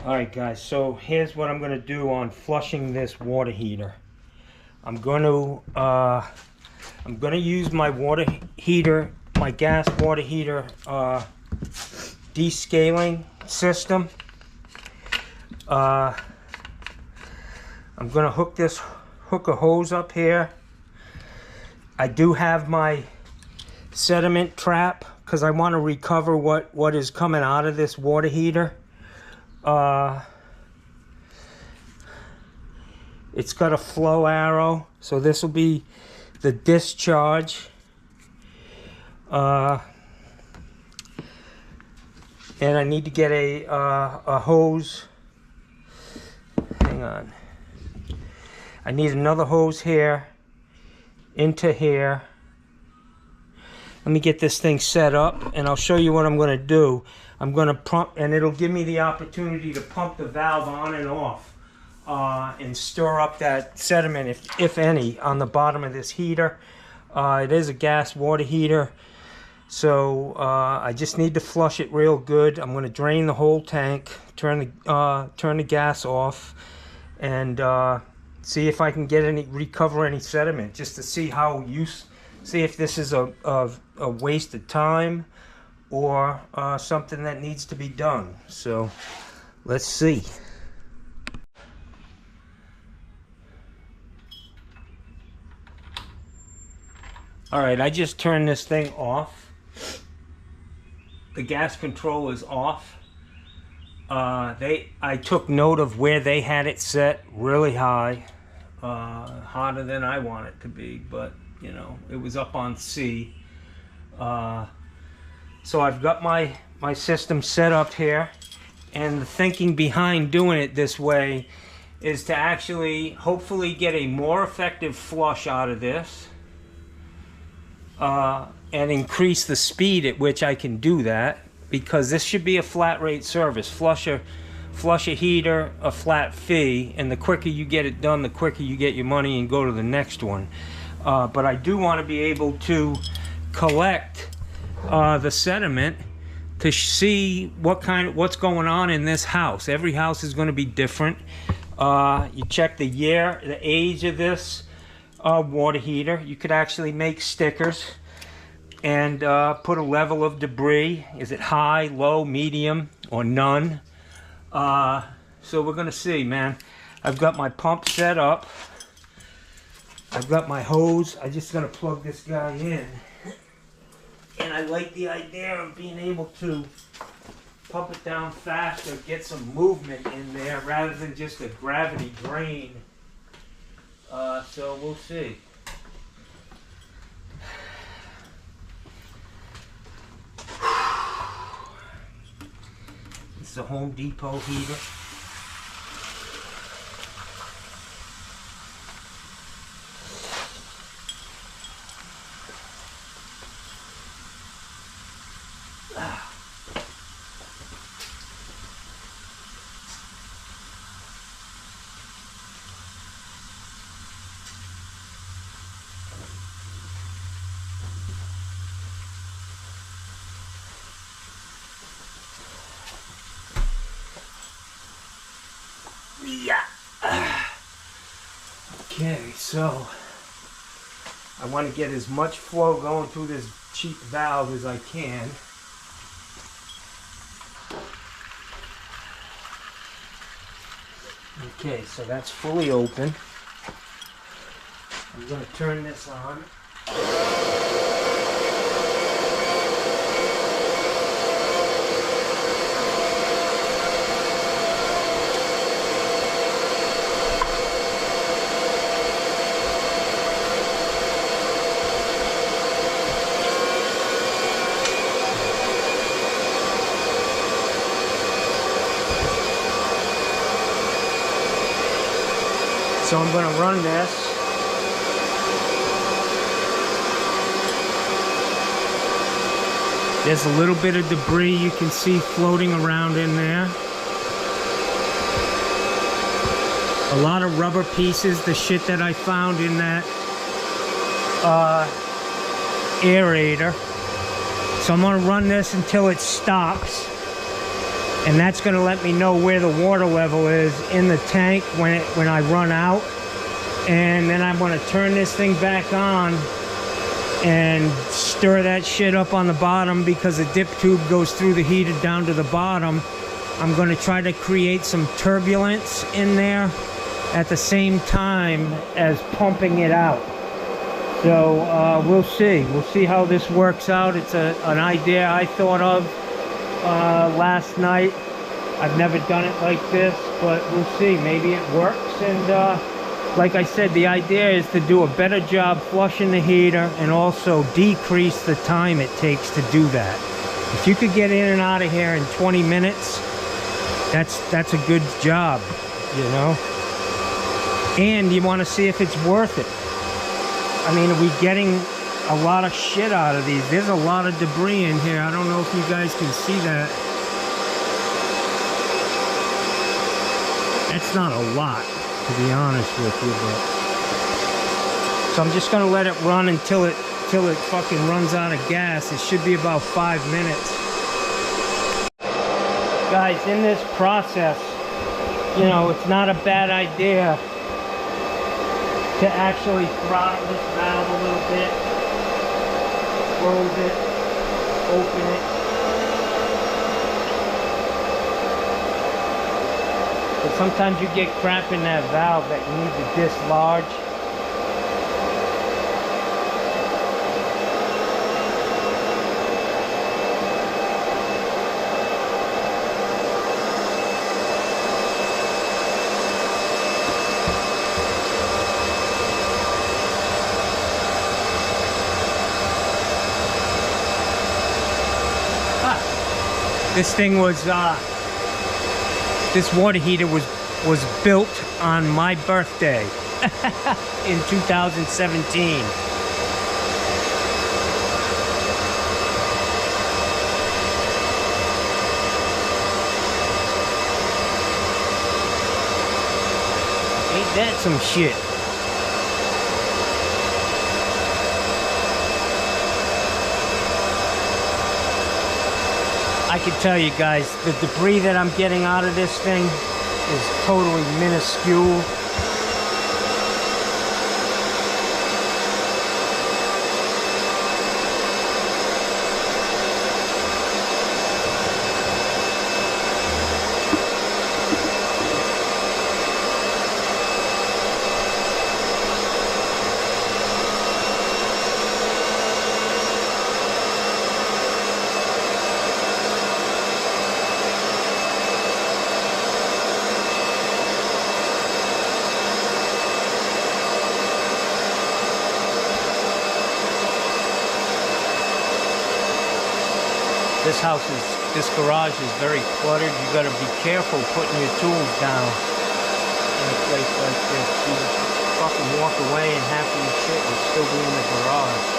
Alright guys, so here's what I'm going to do on flushing this water heater. I'm going to use my water heater, my gas water heater descaling system. I'm going to hook a hose up here. I do have my sediment trap because I want to recover what is coming out of this water heater. It's got a flow arrow, so this will be the discharge. And I need to get a hose. Hang on. I need another hose here into here. Let me get this thing set up and I'll show you what I'm going to do. I'm going to pump, and it'll give me the opportunity to pump the valve on and off and stir up that sediment, if any, on the bottom of this heater. It is a gas water heater, so I just need to flush it real good. I'm going to drain the whole tank, turn the gas off, and see if I can recover any sediment, just to see see if this is a waste of time or something that needs to be done. So let's see. All right, I just turned this thing off. The gas control is off. I took note of where they had it set, really high, hotter than I want it to be, but you know, it was up on C. So I've got my system set up here, and the thinking behind doing it this way is to actually hopefully get a more effective flush out of this, and increase the speed at which I can do that, because this should be a flat rate service. Flush a heater, a flat fee, and the quicker you get it done, the quicker you get your money and go to the next one. But I do want to be able to collect the sediment to see what's going on in this house. Every house is going to be different. You check the year, the age of this water heater. You could actually make stickers and put a level of debris. Is it high, low, medium, or none? So we're going to see, man. I've got my pump set up. I've got my hose. I'm just going to plug this guy in. And I like the idea of being able to pump it down faster, get some movement in there rather than just a gravity drain. So we'll see. It's a Home Depot heater. Yeah. Okay, so I want to get as much flow going through this cheap valve as I can. Okay, so that's fully open. I'm going to turn this on. So I'm going to run this. There's a little bit of debris you can see floating around in there. A lot of rubber pieces, the shit that I found in that aerator. So I'm going to run this until it stops. and that's going to let me know where the water level is in the tank when I run out. And then I'm going to turn this thing back on and stir that shit up on the bottom, because the dip tube goes through the heater down to the bottom. I'm going to try to create some turbulence in there at the same time as pumping it out. So we'll see. We'll see how this works out. It's an idea I thought of last night. I've never done it like this, but we'll see. Maybe it works. And like I said, the idea is to do a better job flushing the heater and also decrease the time it takes to do that. If you could get in and out of here in 20 minutes, that's a good job, you know. And you want to see if it's worth it. I mean, are we getting a lot of shit out of these? There's a lot of debris in here. I don't know if you guys can see that. That's not a lot, to be honest with you, but so I'm just gonna let it run until it fucking runs out of gas. It should be about 5 minutes. Guys, in this process, you know, it's not a bad idea to actually throttle this valve a little bit, close it, open it. But sometimes you get crap in that valve that you need to dislodge. This thing was, this water heater was built on my birthday in 2017. Ain't that some shit? I can tell you guys, the debris that I'm getting out of this thing is totally minuscule. This garage is very cluttered. You got to be careful putting your tools down in a place like this. You fucking walk away and half of your shit will still be in the garage.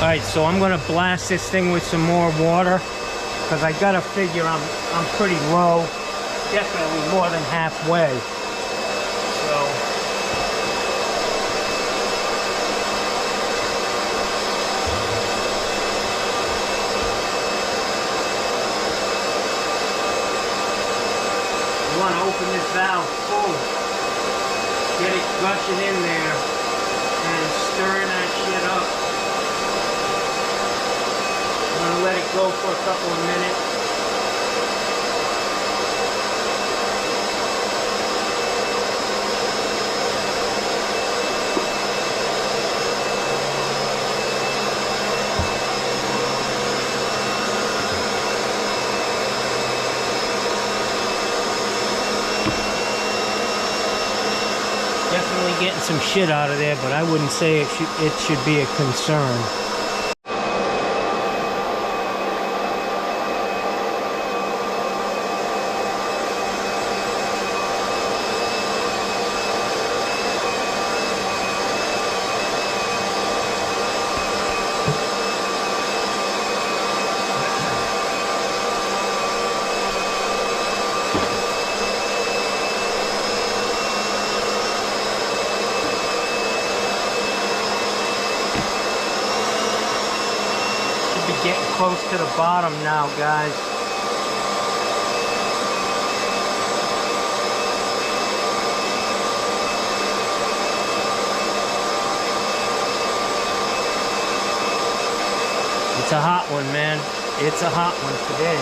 Alright, so I'm gonna blast this thing with some more water, because I gotta figure I'm pretty low, definitely more than halfway. So you want to open this valve full, get it gushing in there, and stirring that shit up. I'm going to let it go for a couple of minutes. Definitely getting some shit out of there, but I wouldn't say it should be a concern. close to the bottom now, guys. It's a hot one, man. It's a hot one today.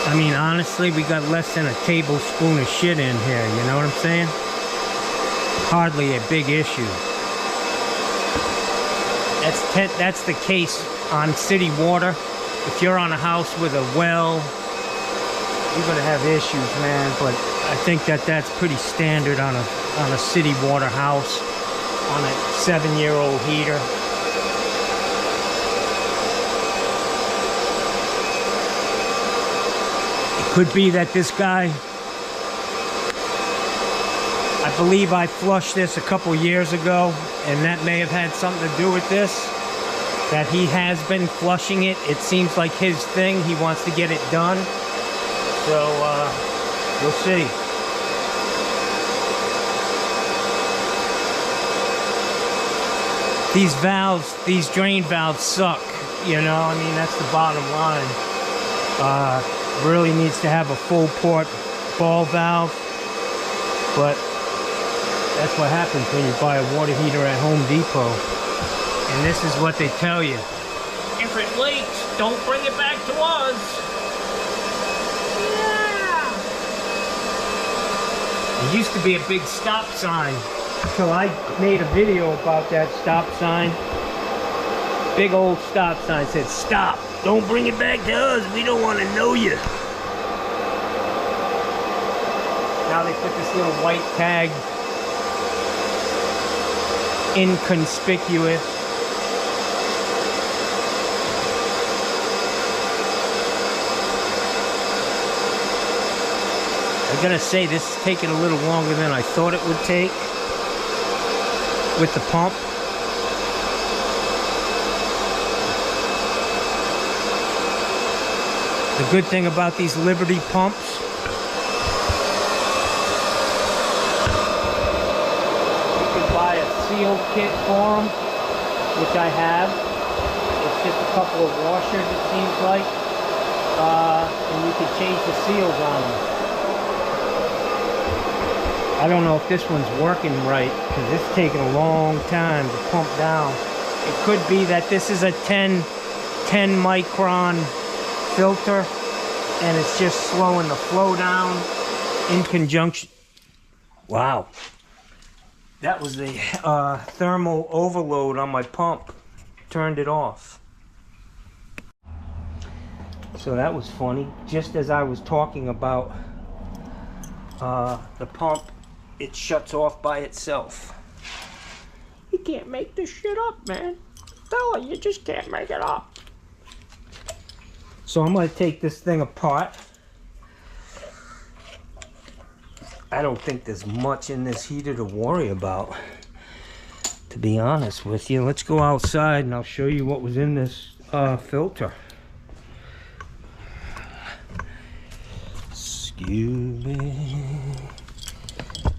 I mean, honestly, we got less than a tablespoon of shit in here, you know what I'm saying? Hardly a big issue. That's the case on city water. If you're on a house with a well, you're gonna have issues, man. But I think that's pretty standard on a city water house, on a 7-year-old heater. It could be that this guy, I believe I flushed this a couple years ago, and that may have had something to do with this. That he has been flushing it. It seems like his thing. He wants to get it done. So, we'll see. These valves, these drain valves suck. You know, I mean, that's the bottom line. Really needs to have a full port ball valve. But that's what happens when you buy a water heater at Home Depot. And this is what they tell you. If it leaks, don't bring it back to us. Yeah. There used to be a big stop sign until I made a video about that stop sign. Big old stop sign said, stop. Don't bring it back to us. We don't want to know you. Now they put this little white tag. Inconspicuous. I'm gonna say this is taking a little longer than I thought it would take with the pump. The good thing about these Liberty pumps, you can buy a seal kit for them, which I have. It's just a couple of washers, it seems like, and you can change the seals on them. I don't know if this one's working right, because it's taking a long time to pump down. It could be that this is a 10 micron filter, and it's just slowing the flow down in conjunction. Wow. That was the thermal overload on my pump. Turned it off. So that was funny. Just as I was talking about the pump, it shuts off by itself. You can't make this shit up, man. Fella, you just can't make it up. So I'm going to take this thing apart. I don't think there's much in this heater to worry about, to be honest with you. Let's go outside and I'll show you what was in this filter.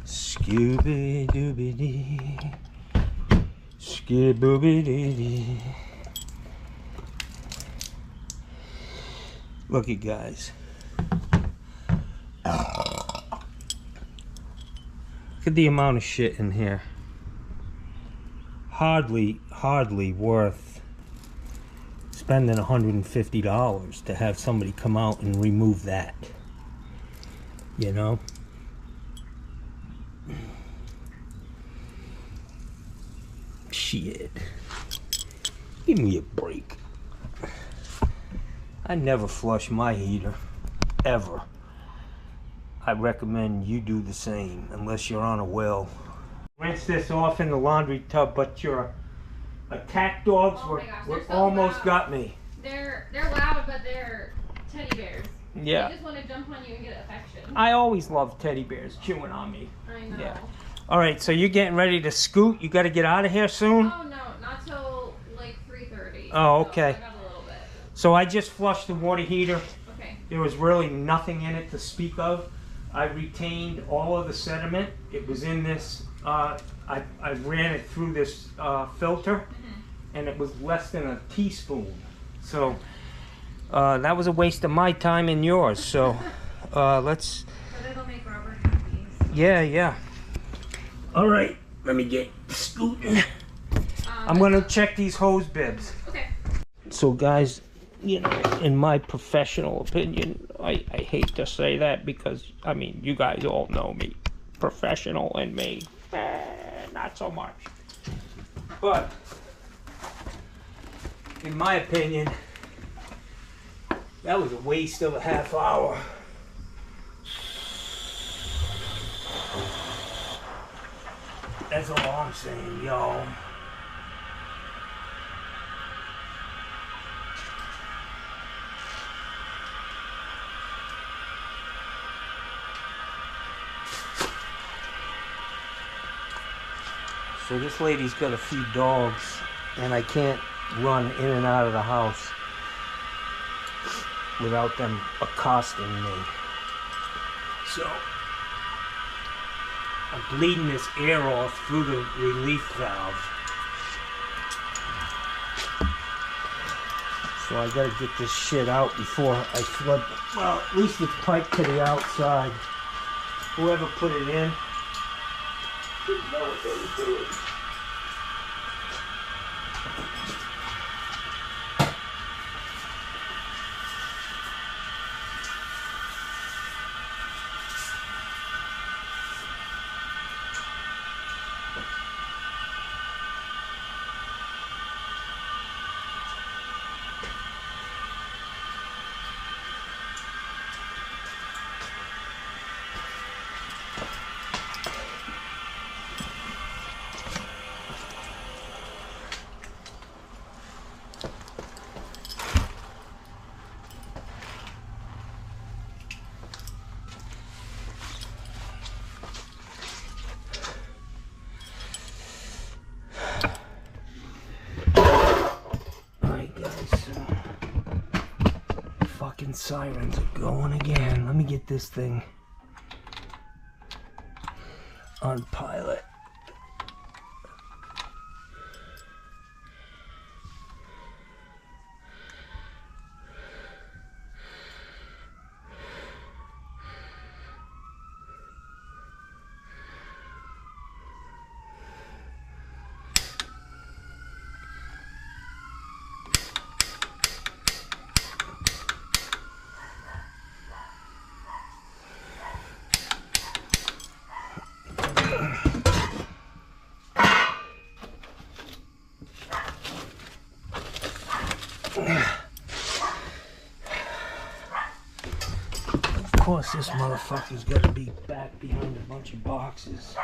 Scooby-Dooby-Dee, Skibooby-Dee. Look at guys. Look at the amount of shit in here. Hardly worth spending $150 to have somebody come out and remove that. You know? Shit. Give me a break. I never flush my heater, ever. I recommend you do the same, unless you're on a well. Rinse this off in the laundry tub, but your attack dogs were so almost loud. Got me. They're loud, but they're teddy bears. Yeah. They just want to jump on you and get affection. I always love teddy bears chewing on me. I know. Yeah. All right, so you're getting ready to scoot. You got to get out of here soon? Oh, no, not till like 3:30. Oh, okay. So I got a little bit. So I just flushed the water heater. Okay. There was really nothing in it to speak of. I retained all of the sediment. It was in this, I ran it through this filter, and it was less than a teaspoon. So that was a waste of my time and yours. So let's... But it'll make Robert happy. Yeah, yeah. All right, let me get scooting. I'm gonna check these hose bibs. Okay. So guys, you know, in my professional opinion, I hate to say that because, I mean, you guys all know me. Professional and me, not so much. But, in my opinion, that was a waste of a half hour. That's all I'm saying, y'all. So this lady's got a few dogs, and I can't run in and out of the house without them accosting me. So I'm bleeding this air off through the relief valve. So I gotta get this shit out before I flood. Well, at least it's piped to the outside. Whoever put it in didn't know what they were doing. Sirens are going again. Let me get this thing on pilot. Of course, this motherfucker's gotta be back behind a bunch of boxes.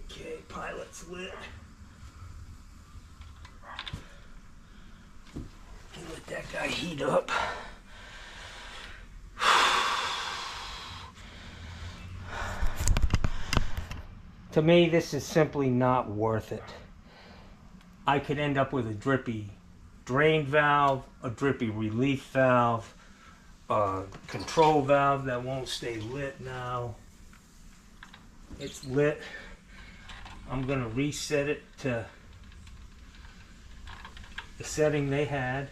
Okay, pilot's lit. Let that guy heat up. To me, this is simply not worth it. I could end up with a drippy drain valve, a drippy relief valve, a control valve that won't stay lit now. It's lit. I'm gonna reset it to the setting they had.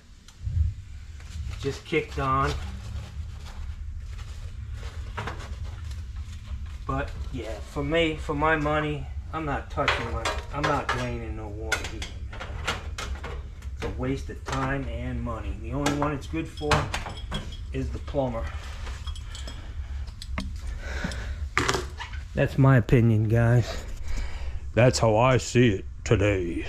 It just kicked on. But yeah, for me, for my money, I'm not draining no water heater, man. It's a waste of time and money. The only one it's good for is the plumber. That's my opinion, guys. That's how I see it today.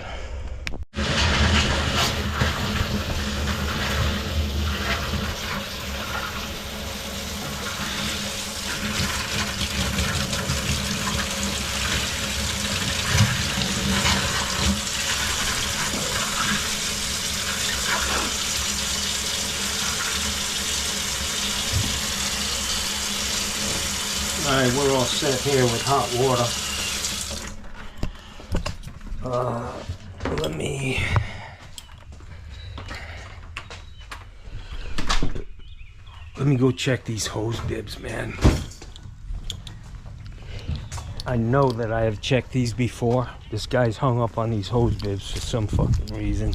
Okay, we're all set here with hot water. Let me go check these hose bibs, man. I know that I have checked these before. This guy's hung up on these hose bibs for some fucking reason.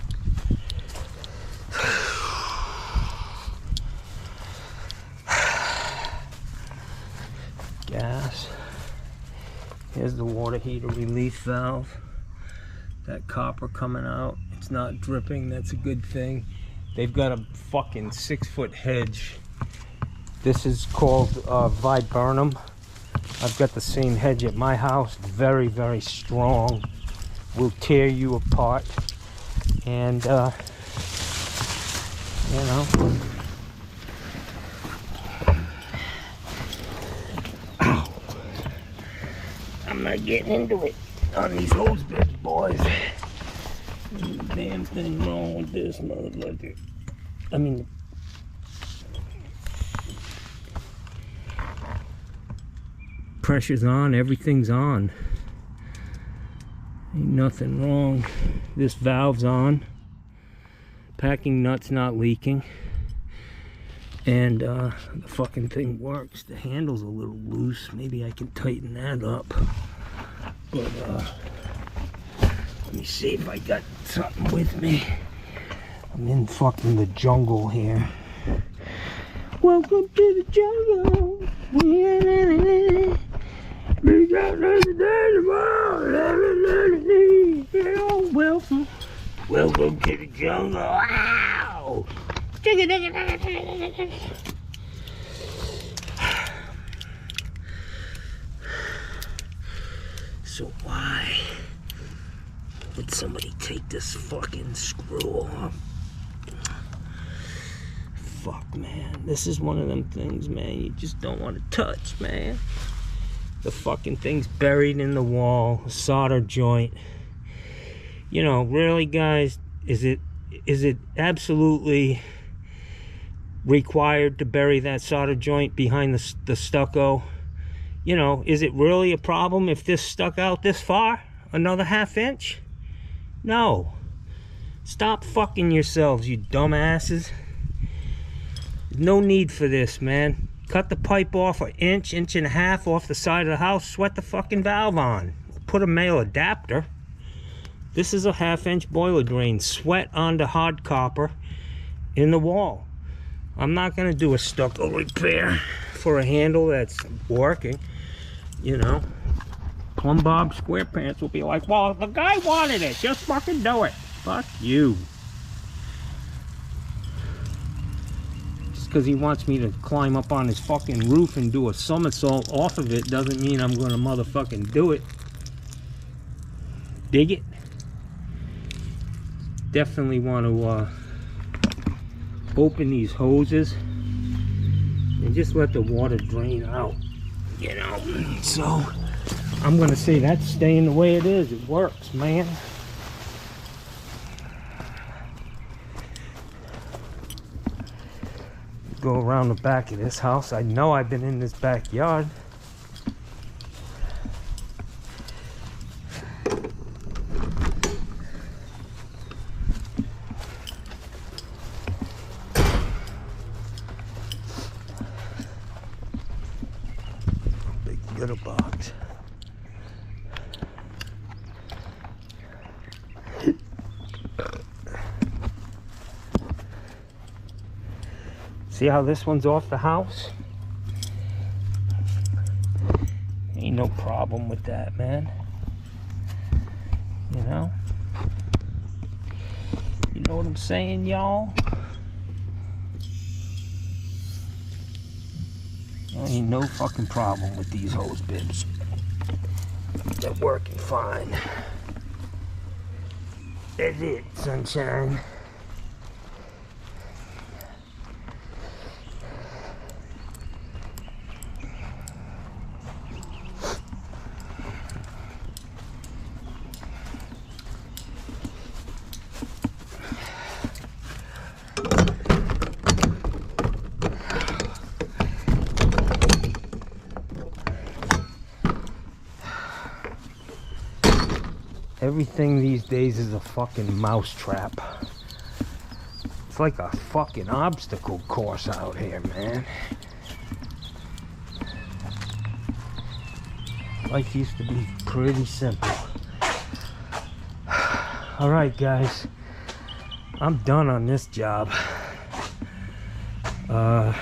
Gas. Here's the water heater relief valve. That copper coming out. It's not dripping. That's a good thing. They've got a fucking 6-foot hedge. This is called viburnum. I've got the same hedge at my house. Very, very strong. Will tear you apart. And, you know. Ow. I'm not getting into it on these hose bibs, boys. There's a damn thing wrong with this motherfucker. I mean, pressure's on, everything's on. Ain't nothing wrong. This valve's on. Packing nut's not leaking. And the fucking thing works. The handle's a little loose. Maybe I can tighten that up. But let me see if I got something with me. I'm in fucking the jungle here. Welcome to the jungle. We got another day tomorrow. Welcome. Welcome to the jungle. Ow! So why would somebody take this fucking screw off? Fuck, man. This is one of them things, man, you just don't want to touch, man. The fucking thing's buried in the wall, a solder joint. You know, really, guys, is it absolutely required to bury that solder joint behind the stucco? You know, is it really a problem if this stuck out this far? Another ½ inch? No. Stop fucking yourselves, you dumbasses. No need for this, man. Cut the pipe off an inch, 1.5 inches off the side of the house. Sweat the fucking valve on. Put a male adapter. This is a ½ inch boiler drain. Sweat onto hard copper in the wall. I'm not gonna do a stucco repair for a handle that's working. You know, Plumb Bob SquarePants will be like, well, the guy wanted it. Just fucking do it. Fuck you. Because he wants me to climb up on his fucking roof and do a somersault off of it doesn't mean I'm gonna motherfucking do it. Dig it? Definitely want to open these hoses and just let the water drain out, you know. So I'm gonna say that's staying the way it is. It works, man. Go around the back of this house. I know I've been in this backyard. Big litter box. See how this one's off the house? Ain't no problem with that, man. You know? You know what I'm saying, y'all? Ain't no fucking problem with these hose bibs. They're working fine. That's it, sunshine. Everything these days is a fucking mousetrap. It's like a fucking obstacle course out here, man. Life used to be pretty simple. Alright guys, I'm done on this job. Let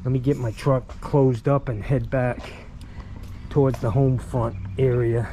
me get my truck closed up and head back towards the home front area.